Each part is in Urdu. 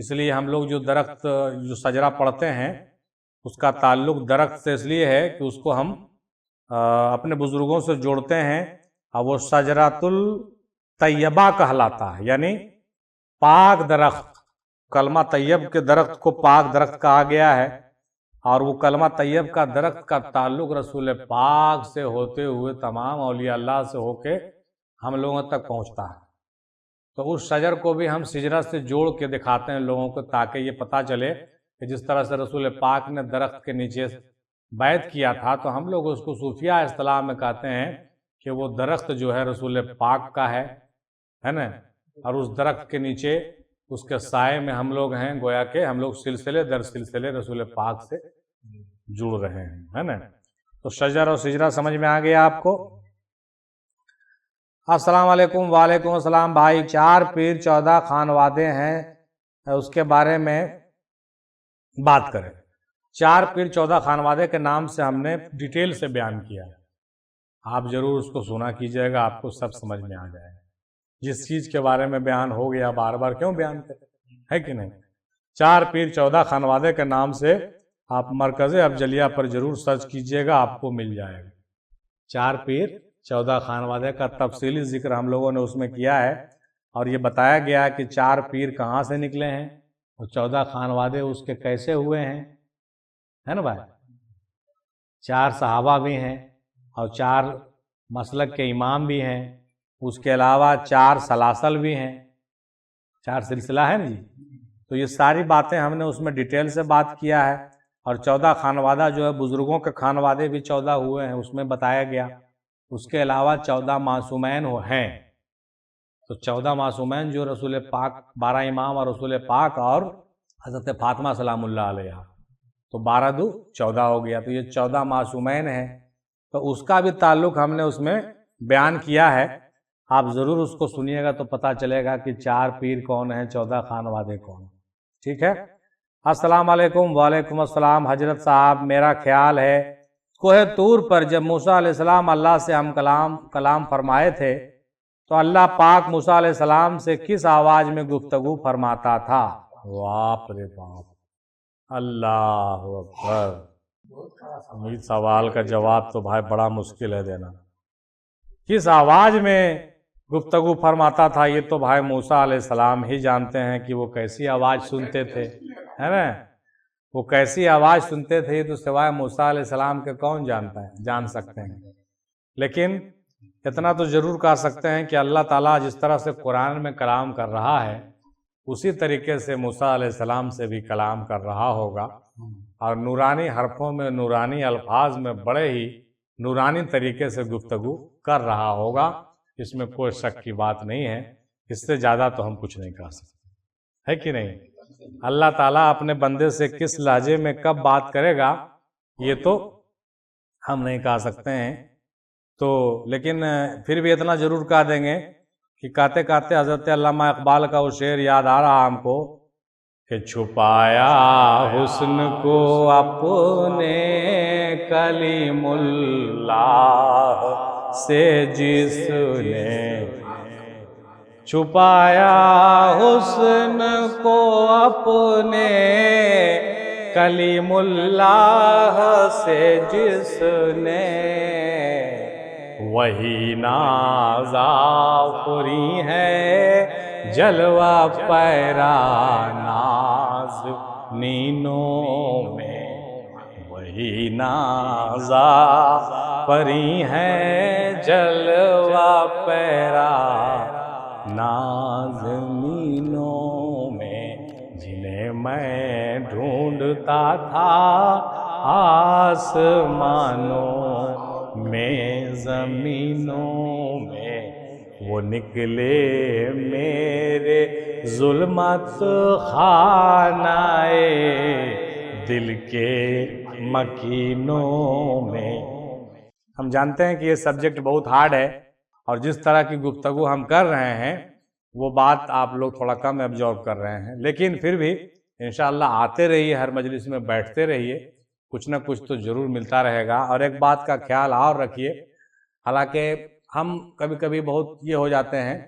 اس لیے ہم لوگ جو درخت جو شجرہ پڑھتے ہیں اس کا تعلق درخت سے اس لیے ہے کہ اس کو ہم اپنے بزرگوں سے جوڑتے ہیں، اور وہ شجرۃ الطیبہ کہلاتا ہے، یعنی پاک درخت۔ کلمہ طیب کے درخت کو پاک درخت کہا گیا ہے، اور وہ کلمہ طیب کا درخت کا تعلق رسول پاک سے ہوتے ہوئے تمام اولیاء اللہ سے ہو کے ہم لوگوں تک پہنچتا ہے۔ تو اس شجر کو بھی ہم شجرہ سے جوڑ کے دکھاتے ہیں لوگوں کو، تاکہ یہ پتہ چلے کہ جس طرح سے رسول پاک نے درخت کے نیچے بیعت کیا تھا، تو ہم لوگ اس کو صوفیہ اصطلاح میں کہتے ہیں کہ وہ درخت جو ہے رسول پاک کا ہے نا، اور اس درخت کے نیچے اس کے سائے میں ہم لوگ ہیں، گویا کہ ہم لوگ سلسلے در سلسلے رسول پاک سے جڑ رہے ہیں، ہے نا۔ تو شجر اور شجرہ سمجھ میں آ گیا آپ کو؟ السلام علیکم۔ وعلیکم السلام بھائی۔ 4 پیر 14 خانوادے ہیں، اس کے بارے میں بات کریں۔ 4 پیر 14 خانوادے کے نام سے ہم نے ڈیٹیل سے بیان کیا ہے، آپ ضرور اس کو سنا کیجئے گا، آپ کو سب سمجھ میں آ جائے گا۔ جس چیز کے بارے میں بیان ہو گیا بار بار کیوں بیان کریں، ہے کہ نہیں؟ 4 پیر 14 خانوادے کے نام سے آپ مرکز افضلیہ پر ضرور سرچ کیجئے گا، آپ کو مل جائے گا۔ 4 پیر 14 خانوادے کا تفصیلی ذکر ہم لوگوں نے اس میں کیا ہے، اور یہ بتایا گیا کہ 4 پیر کہاں سے نکلے ہیں اور 14 خانوادے اس کے کیسے ہوئے ہیں، ہے نا بھائی؟ 4 صحابہ بھی ہیں اور 4 مسلک کے امام بھی ہیں، اس کے علاوہ 4 سلاسل بھی ہیں، 4 سلسلہ ہے نا جی۔ تو یہ ساری باتیں ہم نے اس میں ڈیٹیل سے بات کیا ہے، اور 14 خانوادہ جو ہے بزرگوں کے خانوادے بھی 14 ہوئے ہیں، اس میں بتایا گیا۔ اس کے علاوہ 14 معصومین ہیں، تو 14 معصومین جو رسول پاک 12 امام اور رسول پاک اور حضرت فاطمہ سلام اللہ علیہ، تو 12 دو 14 ہو گیا، تو یہ 14 معصومین ہیں، تو اس کا بھی تعلق ہم نے اس میں بیان کیا ہے، آپ ضرور اس کو سنیے گا تو پتہ چلے گا کہ 4 پیر کون ہیں، 14 خانوادے کون، ٹھیک ہے۔ السلام علیکم۔ وعلیکم السلام حضرت صاحب، میرا خیال ہے کوہ طور پر جب موسیٰ علیہ السلام اللہ سے ہم کلام فرمائے تھے تو اللہ پاک موسیٰ علیہ السلام سے کس آواز میں گفتگو فرماتا تھا؟ باپ رے باپ، اللہ اکبر۔ اس سوال کا جواب تو بھائی بڑا مشکل ہے دینا۔ کس آواز میں گفتگو فرماتا تھا، یہ تو بھائی موسیٰ علیہ السلام ہی جانتے ہیں کہ وہ کیسی آواز سنتے تھے، ہے نا؟ وہ کیسی آواز سنتے تھے یہ تو سوائے موسیٰ علیہ السلام کے کون جانتا ہے، جان سکتے ہیں۔ لیکن اتنا تو ضرور کہہ سکتے ہیں کہ اللہ تعالیٰ جس طرح سے قرآن میں کلام کر رہا ہے اسی طریقے سے موسیٰ علیہ السلام سے بھی کلام کر رہا ہوگا، اور نورانی حرفوں میں، نورانی الفاظ میں بڑے ہی نورانی طریقے سے گفتگو کر رہا ہوگا، اس میں کوئی شک کی بات نہیں ہے۔ اس سے زیادہ تو ہم کچھ نہیں کہہ سکتے، ہے کہ نہیں؟ اللہ تعالیٰ اپنے بندے سے کس لہجے میں کب بات کرے گا یہ تو ہم نہیں کہہ سکتے ہیں، تو لیکن پھر بھی اتنا ضرور کہہ دیں گے کہ کہتے کہتے حضرت علامہ اقبال کا وہ شعر یاد آ رہا ہم کو کہ چھپایا حسن کو اپنے کلیم اللہ سے جس نے، چھپایا حسن کو اپنے کلیم اللہ سے جس نے، وہی ناز آفری ہے جلوہ پیرا ناز نینوں میں، وہی ناز آفری ہے جلوہ پیرا نازنینوں میں، جنہیں میں ڈھونڈتا تھا آسمانوں میں زمینوں میں، وہ نکلے میرے ظلمت خانہ دل کے مکینوں میں۔ ہم جانتے ہیں کہ یہ سبجیکٹ بہت ہارڈ ہے، اور جس طرح کی گفتگو ہم کر رہے ہیں وہ بات آپ لوگ تھوڑا کم ایبزارب کر رہے ہیں، لیکن پھر بھی انشاءاللہ آتے رہیے، ہر مجلس میں بیٹھتے رہیے، کچھ نہ کچھ تو ضرور ملتا رہے گا۔ اور ایک بات کا خیال اور رکھیے، حالانکہ ہم کبھی کبھی بہت یہ ہو جاتے ہیں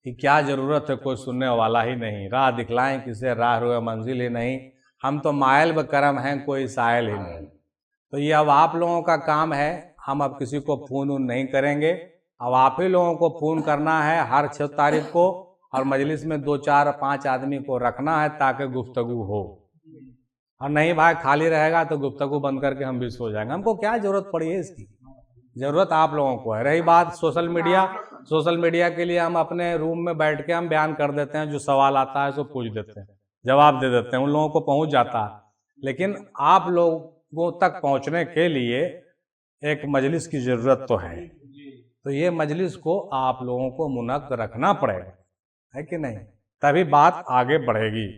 کہ کیا ضرورت ہے کوئی سننے والا ہی نہیں، راہ دکھلائیں کسے راہ روئے منزل ہی نہیں، ہم تو مائل بکرم ہیں کوئی سائل ہی نہیں۔ تو یہ اب آپ لوگوں کا کام ہے، ہم اب کسی کو فون نہیں کریں گے، اب آپ ہی لوگوں کو فون کرنا ہے ہر 6 تاریخ کو، اور مجلس میں 2 4 5 آدمی کو رکھنا ہے تاکہ گفتگو ہو، اور نہیں بھائی خالی رہے گا تو گفتگو بند کر کے ہم بھی سو جائیں گے۔ ہم کو کیا ضرورت پڑی ہے اس کی؟ ضرورت آپ لوگوں کو ہے۔ رہی بات سوشل میڈیا کے لیے ہم اپنے روم میں بیٹھ کے ہم بیان کر دیتے ہیں، جو سوال آتا ہے سو پوچھ دیتے ہیں، جواب دے دیتے ہیں، ان لوگوں کو پہنچ جاتا ہے، لیکن آپ لوگوں تک پہنچنے کے لیے ایک مجلس کی ضرورت تو ہے، تو یہ مجلس کو آپ لوگوں کو منعقد رکھنا پڑے گا، ہے کہ نہیں؟ تبھی بات آگے بڑھے گی۔